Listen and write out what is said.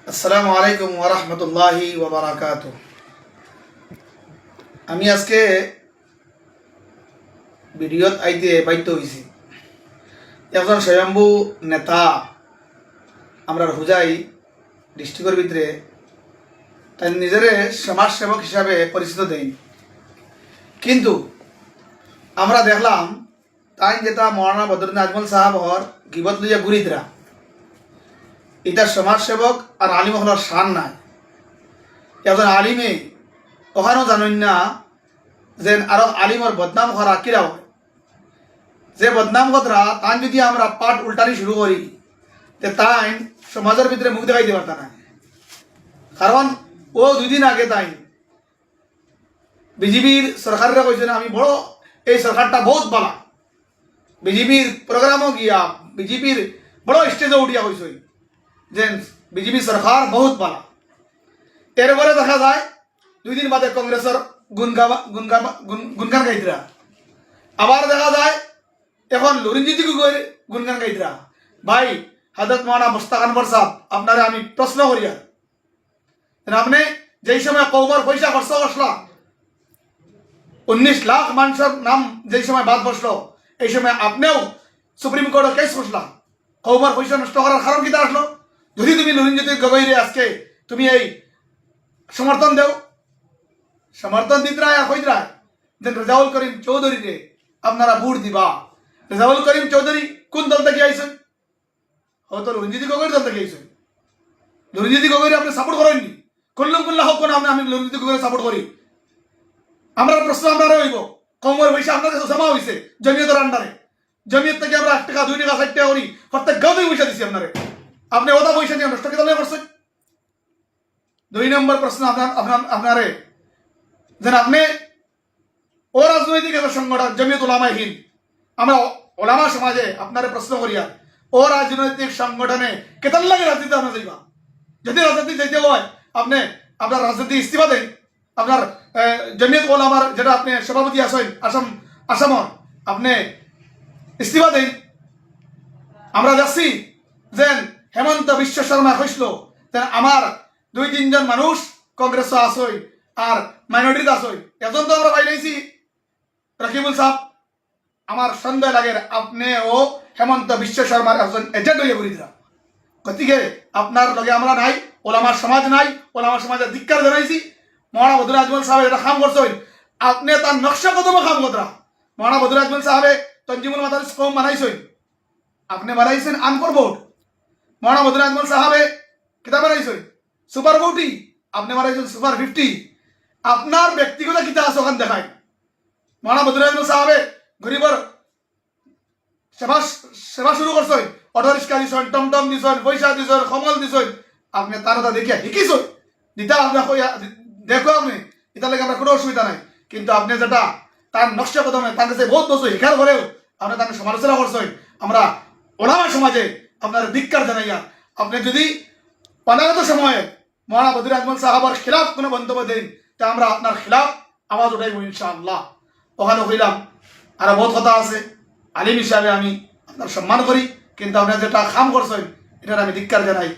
আসসালামু আলাইকুম ওয়া রাহমাতুল্লাহি ওয়া বারাকাতুহু। আমি আজকে ভিডিওত আইতে বাধ্য হয়েছি। একজন স্বয়ম্ভু নেতা আমরা হুজাই ডিস্ট্রিক্টের ভিতরে তাই নিজের সমাজসেবক হিসাবে পরিচিত দেই, কিন্তু আমরা দেখলাম তাই যেটা মৌলানা বদরুদ্দিন আজমল সাহাবর গিবত লইয়া ঘুরিতরা এটা সমাজসেবক আর আলিম হলার শান নাই। একজন আলিমে ওখানেও জানেন না যে আরো আলিমর বদনাম করা কিরা হয়, যে বদনাম কতরা তাই যদি আমরা পাঠ উল্টানি শুরু করি তে তাই সমাজের ভিতরে মুখ দেখাইতে পারত না। কারণ ও দুদিন আগে তাই বিজেপির সরকারের কইছেন আমি বড় এই সরকারটা বহুত ভালো, বিজেপির প্রোগ্রামও গিয়া বিজেপির বড় স্টেজে উঠিয়া কইছে যে বিজেপি সরকার বহুত ভালো। এরপরে দেখা যায় দুই দিন বাদে কংগ্রেসের গুনগান গাইতরা, আবার দেখা যায় এখন লরিনজিৎ গগৈর গুনগান গাইতরা। ভাই হযরত মাওলানা মুশতাক আনওয়ার সাহেব আপনারে আমি প্রশ্ন করি, আপনি যেই সময় কওমার পয়সা খরচ করছিল 19 লাখ মানুষের নাম যেই সময় বাদ বসলো, এই সময় আপনিও সুপ্রিম কোর্টে কেস করছিলাম কওমার পয়সা নষ্ট করার কারণ কিটা আসলো? যদি তুমি লরিনজিৎ গগৈরে আজকে তুমি এই সমর্থন দেও, সমর্থন দিতরা কইতরা যে রেজাউল করিম চৌধুরীকে আপনারা ভোট দিবা। রেজাউল করিম চৌধুরী কোন দল থেকে আইছেন? হয়তো লরিনজিৎ গগৈর দল থেকে আইছেন। লরিনজিৎ গগৈরে আপনি সাপোর্ট করেননি, কল্লম কুল্লা হোক না আমি লরিনজিৎ গগৈরে সাপোর্ট করি। আমরা প্রশ্ন আপনারা হইব কমর পয়সা আপনাদের জমা হয়েছে জমিয়তের আন্ডারে, জমিয়ত থেকে আমরা 1 টাকা 2 টাকা 60 টাকা করি প্রত্যেক গাঁও থেকে পয়সা দিচ্ছি আপনারে, আপনি ওটা পয়সা নিয়ে নষ্ট কেন করছেন? 2 নম্বর প্রশ্ন আপনারে যেন আপনি ও রাজনৈতিক একটা সংগঠন জমিয়ত উলামায়ে হিন্দ, আমরা ওলামা সমাজে আপনারে প্রশ্ন করিয়া ও রাজনৈতিক সংগঠনে কেতন লাগে রাজনীতি আপনার যাইবা? যদি রাজনীতি যাইতে হয় আপনি আপনার রাজনীতি ইস্তিফা দেন, আপনার জমিয়ত ওলামার যেটা আপনি সভাপতি আছেন আসামর আপনি ইস্তিফা দেন। আমরা যাচ্ছি যে হেমন্ত বিশ্ব শর্মা কইছিল যে আমার 2-3 জন মানুষ কংগ্রেস আসই আর মাইনরিটি আসই, এখন তো আমরা পাইলাইছি রকিবুল সাহেব। আমার সন্দেহ লাগে আপনি ও হেমন্ত বিশ্ব শর্মার একজন এজেন্ট হইয়া ঘুরি দিলাম। গতিকে আপনার লগে আমরা নাই, ওলামার সমাজ নাই, ওলামার সমাজের ধিক্কার জানাইছি। মৌলানা বদরুদ্দিন আজমল সাহেব এটা কাম করছেন, আপনি তার নকশা কদমে কাম করা। মৌলানা বদরুদ্দিন আজমল সাহেবে তঞ্জিমুল মাদারিস কওম বানাইছেন, আপনি বানাইছেন আনকর বোর্ড। মৌলানা বদরুদ্দিন আজমল সাহেবে কিতাব বানাইছেন সুপার বোর্ডই, আপনি বানাইছেন সুপার 50। আপনার ব্যক্তিগত কিতাব আছে ওখানে দেখায়। মৌলানা বদরুদ্দিন আজমল সাহেবে গরিবর সেবা শুরু করছেন, অটো রিক্সা দিছেন, টমটম দিছেন, পয়সা দিছেন, কমল দিছেন, আপনি তার দেখে শিখিছেন দিতা আপনার দেখো আপনি এটা লাগে আমরা কোনো অসুবিধা নাই। কিন্তু আপনি যেটা তার নকশা কদমে তার কাছে বহুত বছর শিকার করেও আপনি তাকে সমালোচনা করছেন, আমরা ওলামা সমাজে আপনার ধিক্কার জানাইয়া আপনি যদি অনাগত সময়ে মৌলানা বদরুদ্দিন আজমল সাহাবার খিলাফ কোনো মন্তব্য দেন তা আমরা আপনার খিলাফ আওয়াজ উঠাইব ইনশাআল্লাহ। ওখানে কইলাম আরো বহুত কথা আছে, আলিম হিসাবে আমি আপনার সম্মান করি, কিন্তু আপনি যেটা কাম করছেন এটার আমি ধিক্কার জানাই।